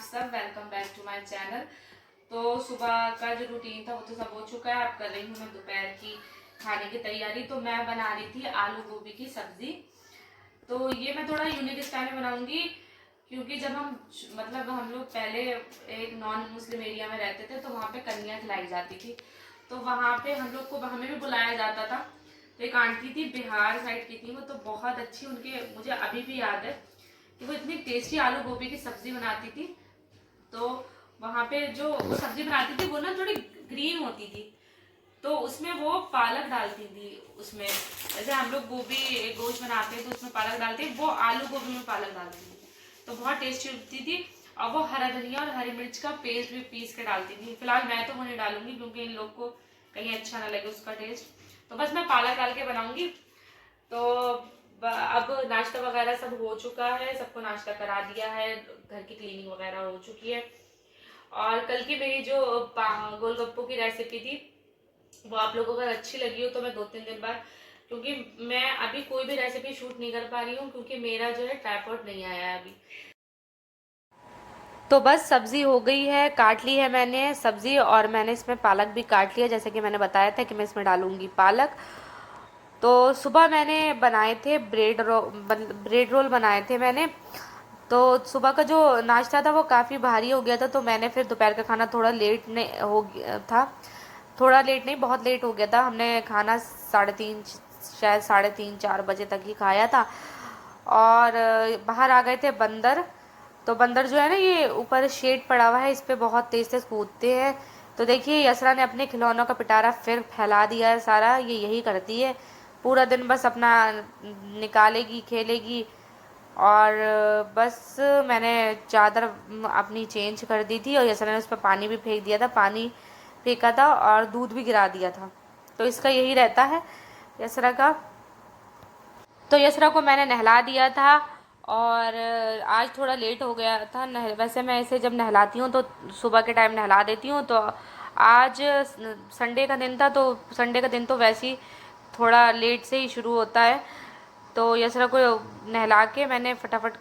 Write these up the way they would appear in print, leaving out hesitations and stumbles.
सब, welcome back to my channel. तो सुबह का जो रूटीन था वो तो सब हो चुका है। अब कर रही हूँ मैं दोपहर की खाने की तैयारी। तो मैं बना रही थी आलू गोभी की सब्जी। तो ये मैं थोड़ा यूनिक स्टाइल में बनाऊंगी, क्योंकि जब हम लोग पहले एक नॉन मुस्लिम एरिया में रहते थे, तो वहाँ पे कन्या खिलाई जाती थी। तो वहाँ पे हम लोग को हमें भी बुलाया जाता था। तो एक आंटी थी, बिहार साइड की थी वो, तो बहुत अच्छी, उनके मुझे अभी भी याद है कि वो इतनी टेस्टी आलू गोभी की सब्जी बनाती थी। तो वहां पे जो वो सब्जी बनाती थी वो ना थोड़ी ग्रीन होती थी, तो उसमें वो पालक डालती थी। उसमें जैसे हम लोग गोभी गोश्त बनाते हैं तो उसमें पालक डालते हैं, वो आलू गोभी में पालक डालती थी, तो बहुत टेस्टी होती थी। और वो हरा धनिया और हरी मिर्च का पेस्ट भी पीस के डालती थी। फिलहाल मैं तो वो नहीं डालूंगी, क्योंकि इन लोग को कहीं अच्छा ना लगे उसका टेस्ट। तो बस मैं पालक डाल के बनाऊंगी। तो अब नाश्ता वगैरह सब हो चुका है, सबको नाश्ता करा दिया है, घर की क्लीनिंग वगैरह हो चुकी है। और कल की मेरी जो गोलगप्पों की रेसिपी थी वो आप लोगों को अगर अच्छी लगी हो तो मैं 2-3 दिन बाद, क्योंकि मैं अभी कोई भी रेसिपी शूट नहीं कर पा रही हूँ, क्योंकि मेरा जो है ट्राइपॉड नहीं आया है अभी। तो बस सब्जी हो गई है, काट ली है मैंने सब्जी, और मैंने इसमें पालक भी काट लिया, जैसे कि मैंने बताया था कि मैं इसमें डालूंगी पालक। तो सुबह मैंने बनाए थे ब्रेड रोल बनाए थे मैंने। तो सुबह का जो नाश्ता था वो काफ़ी भारी हो गया था, तो मैंने फिर दोपहर का खाना थोड़ा लेट ने हो गया था। थोड़ा लेट नहीं, बहुत लेट हो गया था। हमने खाना 3:30, शायद 3:30-4 बजे तक ही खाया था। और बाहर आ गए थे बंदर। तो बंदर जो है ना, ये ऊपर शेड पड़ा हुआ है, इस पे बहुत तेज तेज कूदते हैं। तो देखिए यसरा ने अपने खिलौनों का पिटारा फिर फैला दिया है सारा। ये यही करती है पूरा दिन, बस अपना निकालेगी, खेलेगी। और बस मैंने चादर अपनी चेंज कर दी थी, और यसरा ने उस पर पानी भी फेंक दिया था, पानी फेंका था और दूध भी गिरा दिया था। तो इसका यही रहता है यसरा का। तो यसरा को मैंने नहला दिया था। और आज थोड़ा लेट हो गया था। वैसे मैं इसे जब नहलाती हूँ तो सुबह के टाइम नहला देती हूँ। तो आज संडे का दिन था, तो संडे का दिन तो वैसे ही थोड़ा लेट से ही शुरू होता है। तो यसरा को नहला के मैंने फटाफट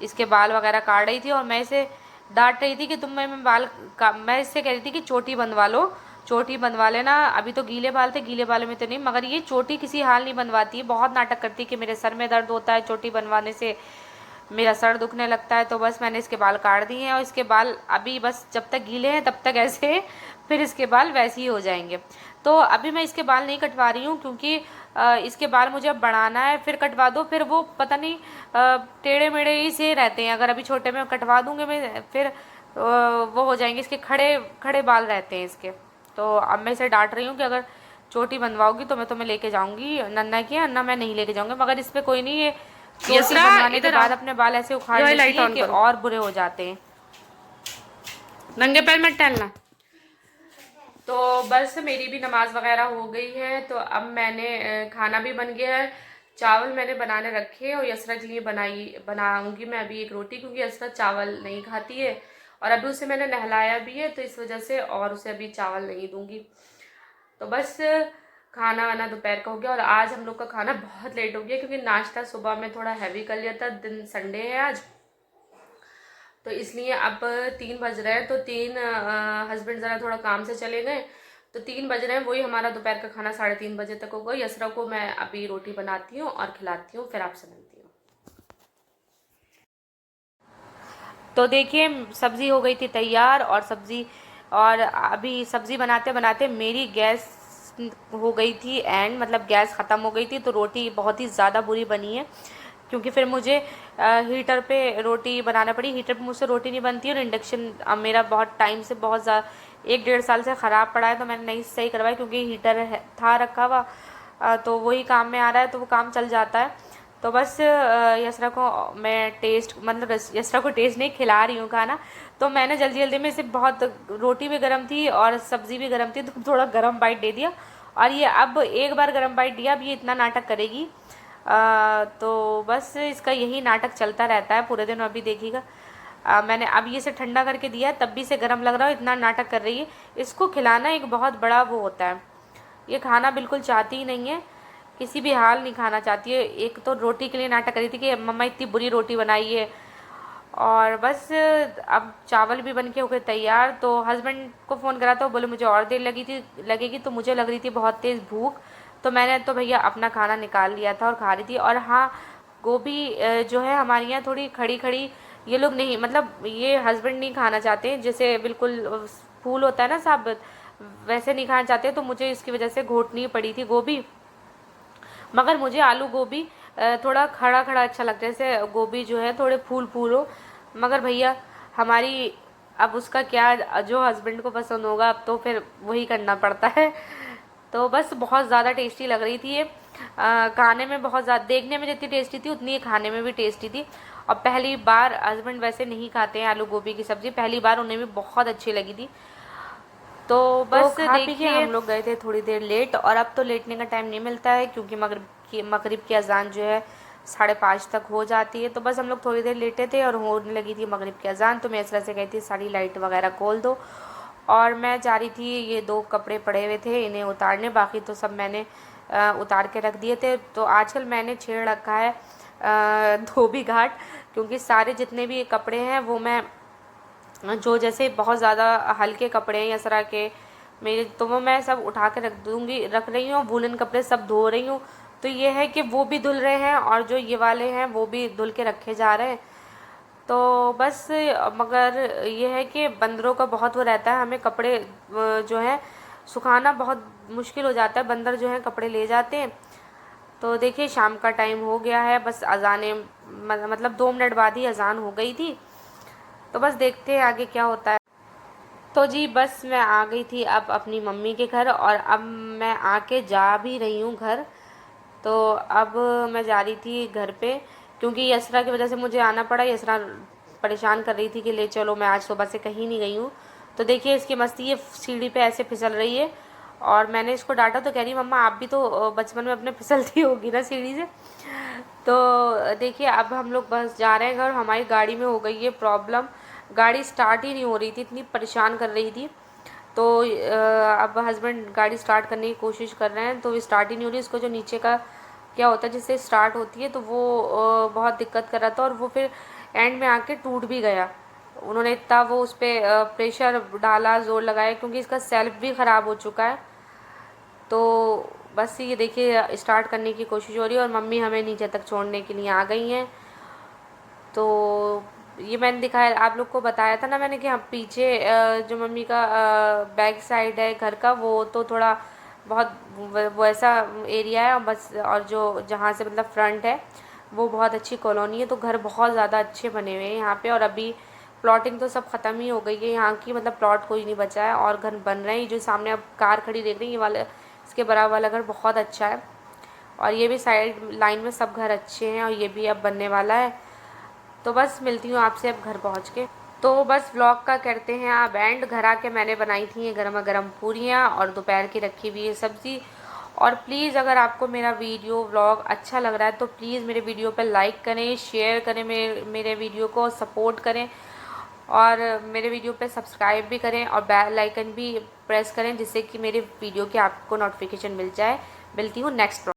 इसके बाल वगैरह काट रही थी, और मैं इसे डांट रही थी कि मैं इससे कह रही थी कि चोटी बंधवा लो, चोटी बंधवा लेना। अभी तो गीले बाल थे, गीले बालों में तो नहीं, मगर ये चोटी किसी हाल नहीं बनवाती है। बहुत नाटक करती है कि मेरे सर में दर्द होता है, चोटी बनवाने से मेरा सर दुखने लगता है। तो बस मैंने इसके बाल काट दिए हैं, और इसके बाल अभी बस जब तक गीले हैं तब तक ऐसे, फिर इसके बाल वैसे ही हो जाएंगे। तो अभी मैं इसके बाल नहीं कटवा रही हूँ, क्योंकि इसके बाल मुझे अब बढ़ाना है। फिर कटवा दो, फिर वो पता नहीं टेढ़े मेढ़े ही से रहते हैं। अगर अभी छोटे में कटवा दूंगी मैं, फिर वो हो जाएंगे, इसके खड़े खड़े बाल रहते हैं इसके। तो अब मैं इसे डांट रही हूँ कि अगर चोटी बनवाओगी तो मैं तुम्हें लेके जाऊंगी नन्ना की, अन्ना मैं नहीं लेके जाऊंगी। मगर इस पे कोई नहीं, ये चोटी बनवाने के बाद अपने बाल ऐसे उखाड़ लेती है कि और बुरे हो जाते हैं। नंगे पैर मत टहलना। तो बस मेरी भी नमाज वगैरह हो गई है। तो अब मैंने खाना भी बन गया है। चावल मैंने बनाने रखे, और यसरा के लिए बनाऊंगी मैं अभी एक रोटी, क्योंकि यसरा चावल नहीं खाती है। और अभी उसे मैंने नहलाया भी है, तो इस वजह से और उसे अभी चावल नहीं दूंगी। तो बस खाना वाना दोपहर का हो गया। और आज हम लोग का खाना बहुत लेट हो गया, क्योंकि नाश्ता सुबह में थोड़ा हैवी कर लिया था, दिन संडे है आज। तो इसलिए अब 3 बज रहे हैं। तो हस्बैंड ज़रा थोड़ा काम से चले गए, तो 3 बज रहे हैं। वही हमारा दोपहर का खाना 3:30 बजे तक होगा। यसरा को मैं अभी रोटी बनाती हूँ और खिलाती हूँ, फिर आपसे मिलती हूँ। तो देखिए सब्ज़ी हो गई थी तैयार, और अभी सब्ज़ी बनाते बनाते मेरी गैस हो गई थी एंड, मतलब गैस ख़त्म हो गई थी। तो रोटी बहुत ही ज़्यादा बुरी बनी है, क्योंकि फिर मुझे हीटर पे रोटी बनाना पड़ी। हीटर पे मुझसे रोटी नहीं बनती, और इंडक्शन मेरा बहुत टाइम से, बहुत ज़्यादा 1-1.5 साल से ख़राब पड़ा है। तो मैंने नहीं सही करवाया, क्योंकि हीटर था रखा हुआ, तो वही काम में आ रहा है, तो वो काम चल जाता है। तो बस यसरा को मैं यसरा को टेस्ट नहीं खिला रही हूँ खाना। तो मैंने जल्दी जल्दी में इसे, बहुत रोटी भी गर्म थी और सब्ज़ी भी गर्म थी, तो थोड़ा गर्म बाइट दे दिया। और ये अब एक बार गर्म बाइट दिया, अब ये इतना नाटक करेगी। तो बस इसका यही नाटक चलता रहता है पूरे दिन। अभी देखिएगा, मैंने अब ये इसे ठंडा करके दिया है, तब भी इसे गर्म लग रहा है, इतना नाटक कर रही है। इसको खिलाना एक बहुत बड़ा वो होता है। ये खाना बिल्कुल चाहती ही नहीं है, किसी भी हाल नहीं खाना चाहती है। एक तो रोटी के लिए नाटक करी थी कि मम्मा इतनी बुरी रोटी बनाई है, और बस अब चावल भी बन के हो गए तैयार। तो हस्बैंड को फ़ोन करा तो बोले मुझे और देर लगेगी। तो मुझे लग रही थी बहुत तेज़ भूख, तो मैंने तो भैया अपना खाना निकाल लिया था और खा रही थी। और हाँ, गोभी जो है हमारे यहाँ थोड़ी खड़ी खड़ी, ये लोग नहीं, मतलब ये हस्बैंड नहीं खाना चाहते हैं, जैसे बिल्कुल फूल होता है ना साबुत, वैसे नहीं खाना चाहते, तो मुझे इसकी वजह से घोटनी पड़ी थी गोभी। मगर मुझे आलू गोभी थोड़ा खड़ा खड़ा अच्छा लगता है, जैसे गोभी जो है थोड़े फूल फूल हो। मगर भैया हमारी, अब उसका क्या, जो हस्बैंड को पसंद होगा अब तो फिर वही करना पड़ता है। तो बस बहुत ज़्यादा टेस्टी लग रही थी ये, खाने में बहुत ज़्यादा, देखने में जितनी टेस्टी थी उतनी ये खाने में भी टेस्टी थी। और पहली बार, हस्बैंड वैसे नहीं खाते हैं आलू गोभी की सब्ज़ी, पहली बार उन्हें भी बहुत अच्छी लगी थी। तो बस खा पी के हम लोग गए थे थोड़ी देर लेट, और अब तो लेटने का टाइम नहीं मिलता है क्योंकि मगरिब की अजान जो है 5:30 तक हो जाती है। तो बस हम लोग थोड़ी देर लेटे थे और होने लगी थी मगरिब की अजान। तो मैं इस तरह से कहती सारी लाइट वगैरह खोल दो, और मैं जा रही थी, ये 2 कपड़े पड़े हुए थे इन्हें उतारने, बाकी तो सब मैंने उतार के रख दिए थे। तो आजकल मैंने छेड़ रखा है धोबी घाट, क्योंकि सारे जितने भी कपड़े हैं वो मैं, जो जैसे बहुत ज़्यादा हल्के कपड़े हैं इस तरह के मेरे, तो वो मैं सब उठा के रख रही हूँ। वूलन कपड़े सब धो रही हूँ। तो ये है कि वो भी धुल रहे हैं और जो ये वाले हैं वो भी धुल के रखे जा रहे हैं। तो बस, मगर ये है कि बंदरों का बहुत वो रहता है, हमें कपड़े जो है सुखाना बहुत मुश्किल हो जाता है, बंदर जो है कपड़े ले जाते हैं। तो देखिए शाम का टाइम हो गया है, बस अजाने मतलब 2 मिनट बाद ही अजान हो गई थी। तो बस देखते हैं आगे क्या होता है। तो जी बस मैं आ गई थी अब अपनी मम्मी के घर, और अब मैं आके जा भी रही हूँ घर। तो अब मैं जा रही थी घर पे, क्योंकि यसरा की वजह से मुझे आना पड़ा। यसरा परेशान कर रही थी कि ले चलो, मैं आज सुबह से कहीं नहीं गई हूँ। तो देखिए इसकी मस्ती, ये सीढ़ी पे ऐसे फिसल रही है, और मैंने इसको डांटा तो कह रही मम्मा आप भी तो बचपन में अपने फिसलती होगी ना सीढ़ी से। तो देखिए अब हम लोग बस जा रहे हैं घर। हमारी गाड़ी में हो गई है प्रॉब्लम, गाड़ी स्टार्ट ही नहीं हो रही थी, इतनी परेशान कर रही थी। तो अब हस्बैंड गाड़ी स्टार्ट करने की कोशिश कर रहे हैं, तो स्टार्ट ही नहीं हो रही। इसको जो नीचे का क्या होता है जिससे स्टार्ट होती है, तो वो बहुत दिक्कत कर रहा था, और वो फिर एंड में आके टूट भी गया। उन्होंने इतना वो उस पर प्रेशर डाला, ज़ोर लगाया, क्योंकि इसका सेल्फ भी ख़राब हो चुका है। तो बस ये देखिए स्टार्ट करने की कोशिश हो रही है, और मम्मी हमें नीचे तक छोड़ने के लिए आ गई हैं। तो ये मैंने दिखाया आप लोग को, बताया था ना मैंने कि हम पीछे जो मम्मी का बैक साइड है घर का, वो तो थोड़ा बहुत वैसा एरिया है, और बस, और जो जहाँ से मतलब फ्रंट है वो बहुत अच्छी कॉलोनी है। तो घर बहुत ज़्यादा अच्छे बने हुए हैं यहाँ पे, और अभी प्लॉटिंग तो सब ख़त्म ही हो गई है यहाँ की, मतलब प्लॉट कोई नहीं बचा है, और घर बन रहे हैं। जो सामने अब कार खड़ी देख रही है, ये वाला, इसके बराबर वाला घर बहुत अच्छा है, और ये भी साइड लाइन में सब घर अच्छे हैं, और ये भी अब बनने वाला है। तो बस मिलती हूँ आपसे अब घर पहुँच के। तो बस व्लॉग का करते हैं आप एंड। घर आके मैंने बनाई थी ये गर्मा गर्म पूरियाँ, और दोपहर की रखी हुई है सब्ज़ी। और प्लीज़ अगर आपको मेरा वीडियो व्लॉग अच्छा लग रहा है तो प्लीज़ मेरे वीडियो पर लाइक करें, शेयर करें, मेरे वीडियो को सपोर्ट करें, और मेरे वीडियो पे सब्सक्राइब भी करें, और बेल आइकन भी प्रेस करें, जिससे कि मेरे वीडियो की आपको नोटिफिकेशन मिल जाए। मिलती हूँ नेक्स्ट